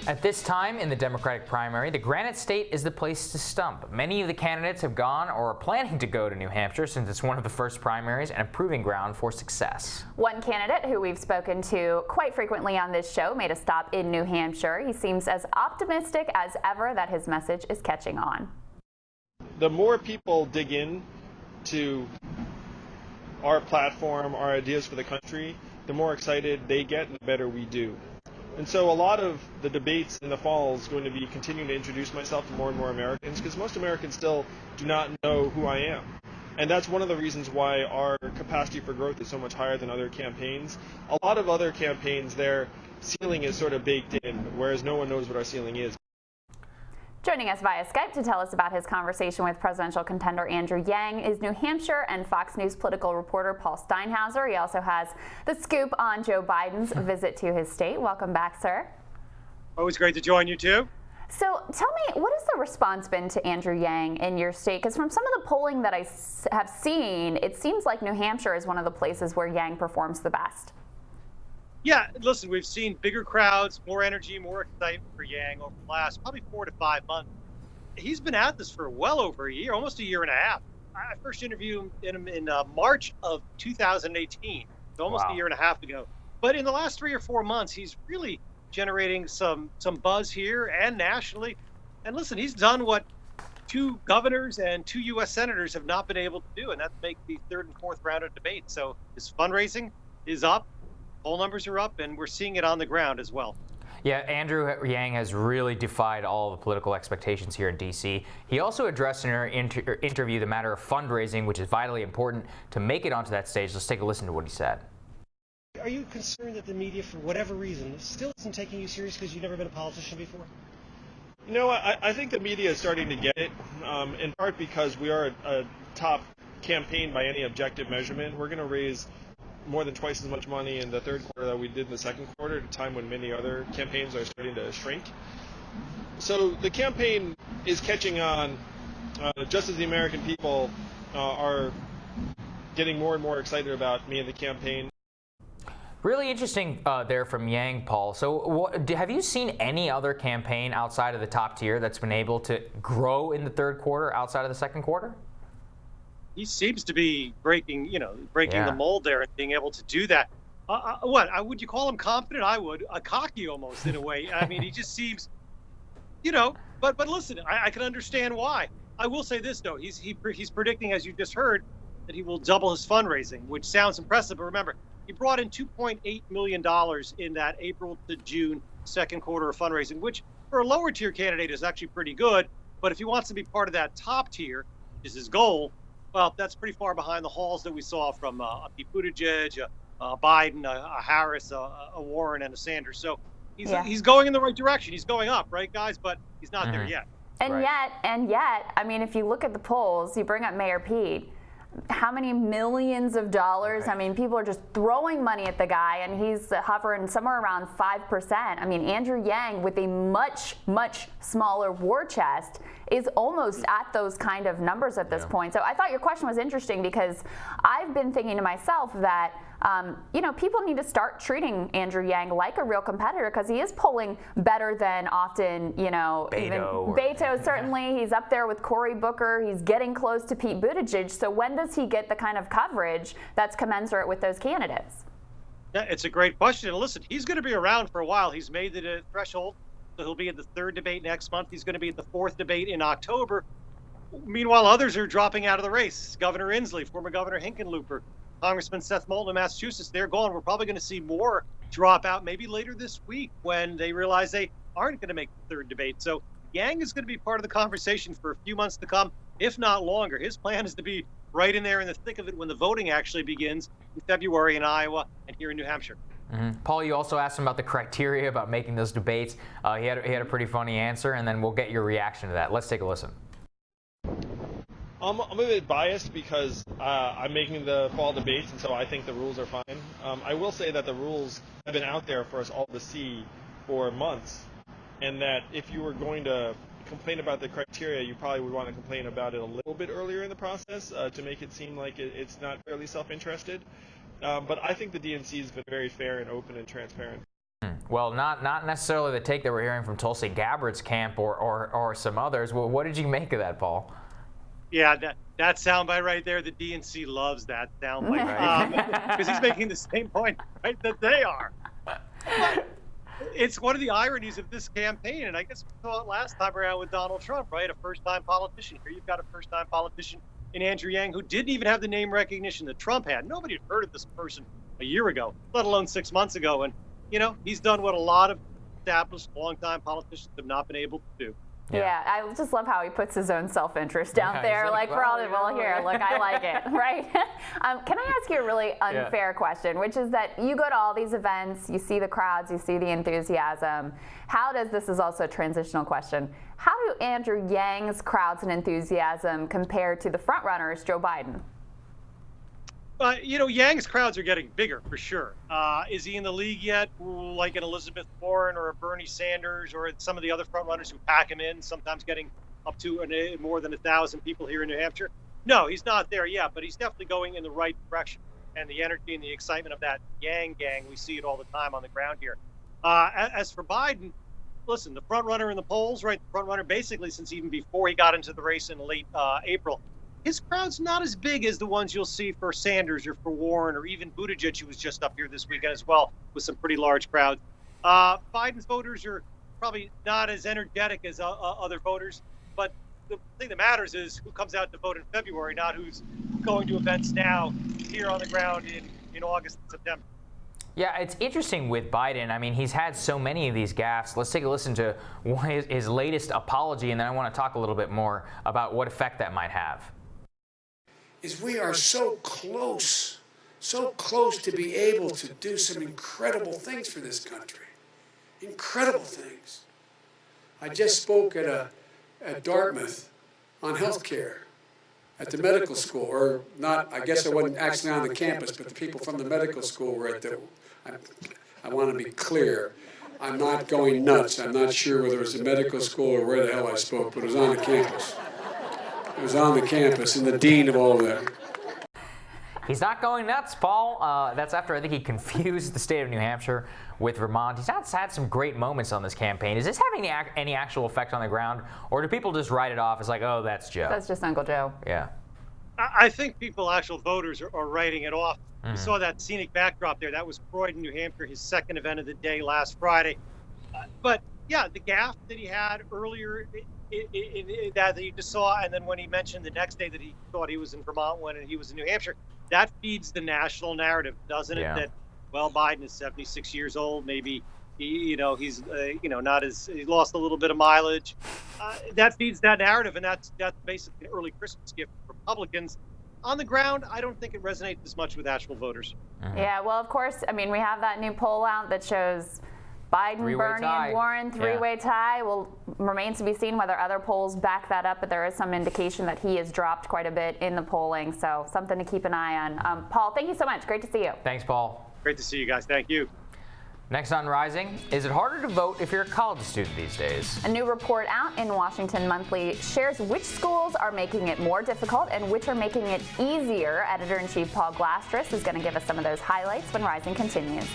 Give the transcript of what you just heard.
At this time in the Democratic primary, the Granite State is the place to stump. Many of the candidates have gone or are planning to go to New Hampshire since it's one of the first primaries and a proving ground for success. One candidate who we've spoken to quite frequently on this show made a stop in New Hampshire. He seems as optimistic as ever that his message is catching on. The more people dig in to our platform, our ideas for the country, the more excited they get and the better we do. And so a lot of the debates in the fall is going to be continuing to introduce myself to more and more Americans, because most Americans still do not know who I am. And that's one of the reasons why our capacity for growth is so much higher than other campaigns. A lot of other campaigns, their ceiling is sort of baked in, whereas no one knows what our ceiling is. Joining us via Skype to tell us about his conversation with presidential contender Andrew Yang is New Hampshire and Fox News political reporter Paul Steinhauser. He also has the scoop on Joe Biden's visit to his state. Welcome back, sir. Always great to join you, too. So tell me, what has the response been to Andrew Yang in your state? Because from some of the polling that I have seen, it seems like New Hampshire is one of the places where Yang performs the best. Yeah, listen, we've seen bigger crowds, more energy, more excitement for Yang over the last probably 4 to 5 months. He's been at this for well over a year, almost a year and a half. I first interviewed him in March of 2018, so almost a year and a half ago. But in the last 3 or 4 months, he's really generating some buzz here and nationally. And listen, he's done what 2 governors and 2 U.S. senators have not been able to do, and that's make the 3rd and 4th round of debates. So his fundraising is up. Poll numbers are up, and we're seeing it on the ground as well. Yeah, Andrew Yang has really defied all the political expectations here in D.C. He also addressed in our interview the matter of fundraising, which is vitally important to make it onto that stage. Let's take a listen to what he said. Are you concerned that the media, for whatever reason, still isn't taking you serious because you've never been a politician before? You know, I think the media is starting to get it, in part because we are a top campaign by any objective measurement. We're going to raise more than twice as much money in the 3rd quarter that we did in the 2nd quarter, at a time when many other campaigns are starting to shrink. So the campaign is catching on, just as the American people are getting more and more excited about me and the campaign. Really interesting there from Yang, Paul. So have you seen any other campaign outside of the top tier that's been able to grow in the 3rd quarter outside of the 2nd quarter? He seems to be breaking the mold there and being able to do that. Would you call him confident? I would. Cocky almost, in a way. I mean, he just seems, but listen, I can understand why. I will say this, though. He's predicting, as you just heard, that he will double his fundraising, which sounds impressive. But remember, he brought in $2.8 million in that April to June 2nd quarter of fundraising, which for a lower tier candidate is actually pretty good. But if he wants to be part of that top tier, which is his goal, well, that's pretty far behind the hauls that we saw from Pete Buttigieg, Biden, a Harris, a Warren, and a Sanders. So he's going in the right direction. He's going up, right, guys? But he's not there yet. And yet, I mean, if you look at the polls, you bring up Mayor Pete. How many millions of dollars? I mean, people are just throwing money at the guy, and he's hovering somewhere around 5%. I mean, Andrew Yang, with a much, much smaller war chest, is almost at those kind of numbers at this point. So I thought your question was interesting, because I've been thinking to myself that people need to start treating Andrew Yang like a real competitor, because he is polling better than often, even Beto, certainly. He's up there with Cory Booker. He's getting close to Pete Buttigieg. So when does he get the kind of coverage that's commensurate with those candidates? Yeah, it's a great question. And listen, he's going to be around for a while. He's made the threshold, so he'll be at the 3rd debate next month. He's going to be at the 4th debate in October. Meanwhile, others are dropping out of the race. Governor Inslee, former Governor Hickenlooper, Congressman Seth Moulton of Massachusetts, they're gone. We're probably going to see more drop out maybe later this week when they realize they aren't going to make the 3rd debate. So Yang is going to be part of the conversation for a few months to come, if not longer. His plan is to be right in there in the thick of it when the voting actually begins in February in Iowa and here in New Hampshire. Paul, you also asked him about the criteria about making those debates. He had a pretty funny answer, and then we'll get your reaction to that. Let's take a listen. I'm a bit biased because I'm making the fall debates, and so I think the rules are fine. I will say that the rules have been out there for us all to see for months, and that if you were going to complain about the criteria, you probably would want to complain about it a little bit earlier in the process to make it seem like it's not fairly self-interested. But I think the DNC has been very fair and open and transparent. Well, not necessarily the take that we're hearing from Tulsi Gabbard's camp or some others. Well, what did you make of that, Paul? Yeah, that soundbite right there, the DNC loves that soundbite because he's making the same point, right, that they are. But it's one of the ironies of this campaign, and I guess we saw it last time around with Donald Trump, right? A first-time politician. Here you've got a first-time politician in Andrew Yang who didn't even have the name recognition that Trump had. Nobody had heard of this person a year ago, let alone 6 months ago. And, he's done what a lot of established, long-time politicians have not been able to do. Yeah, I just love how he puts his own self-interest out there. Like, for all the, here, look, I like it, right? Can I ask you a really unfair question, which is that you go to all these events, you see the crowds, you see the enthusiasm. How does, this is also a transitional question, how do Andrew Yang's crowds and enthusiasm compare to the frontrunners, Joe Biden? Yang's crowds are getting bigger for sure. Is he in the league yet, like an Elizabeth Warren or a Bernie Sanders or some of the other frontrunners who pack him in, sometimes getting up to more than 1,000 people here in New Hampshire? No, he's not there yet, but he's definitely going in the right direction. And the energy and the excitement of that Yang gang, we see it all the time on the ground here. As for Biden, listen, the frontrunner in the polls, right? The frontrunner basically since even before he got into the race in late April. His crowd's not as big as the ones you'll see for Sanders or for Warren or even Buttigieg, who was just up here this weekend as well, with some pretty large crowds. Biden's voters are probably not as energetic as other voters, but the thing that matters is who comes out to vote in February, not who's going to events now here on the ground in August and September. Yeah, it's interesting with Biden. I mean, he's had so many of these gaffes. Let's take a listen to his latest apology, and then I want to talk a little bit more about what effect that might have. Is we are so close to be able to do some incredible things for this country. Incredible things. I just spoke at Dartmouth on healthcare at the medical school, or not, I guess I wasn't actually on the campus, but the people from the medical school were at I want to be clear. I'm not going nuts. I'm not sure whether it was a medical school or where the hell I spoke, but it was on the campus. It was on the campus, and the dean of all that. He's not going nuts, Paul. That's after I think he confused the state of New Hampshire with Vermont. He's had some great moments on this campaign. Is this having any actual effect on the ground, or do people just write it off as like, oh, that's Joe? That's just Uncle Joe. Yeah. I think actual voters are writing it off. We saw that scenic backdrop there. That was Croydon, New Hampshire, his second event of the day last Friday. But yeah, the gaffe that he had earlier that you just saw, and then when he mentioned the next day that he thought he was in Vermont when he was in New Hampshire, that feeds the national narrative, doesn't it? Yeah. That, well, Biden is 76 years old, maybe he's not as, he lost a little bit of mileage. That feeds that narrative, and that's basically an early Christmas gift for Republicans. On the ground, I don't think it resonates as much with actual voters. Yeah, well, of course, I mean, we have that new poll out that shows Biden, Bernie, and Warren, three-way tie. Well, remains to be seen whether other polls back that up, but there is some indication that he has dropped quite a bit in the polling, so something to keep an eye on. Paul, thank you so much. Great to see you. Thanks, Paul. Great to see you guys. Thank you. Next on Rising, is it harder to vote if you're a college student these days? A new report out in Washington Monthly shares which schools are making it more difficult and which are making it easier. Editor-in-Chief Paul Glastris is going to give us some of those highlights when Rising continues.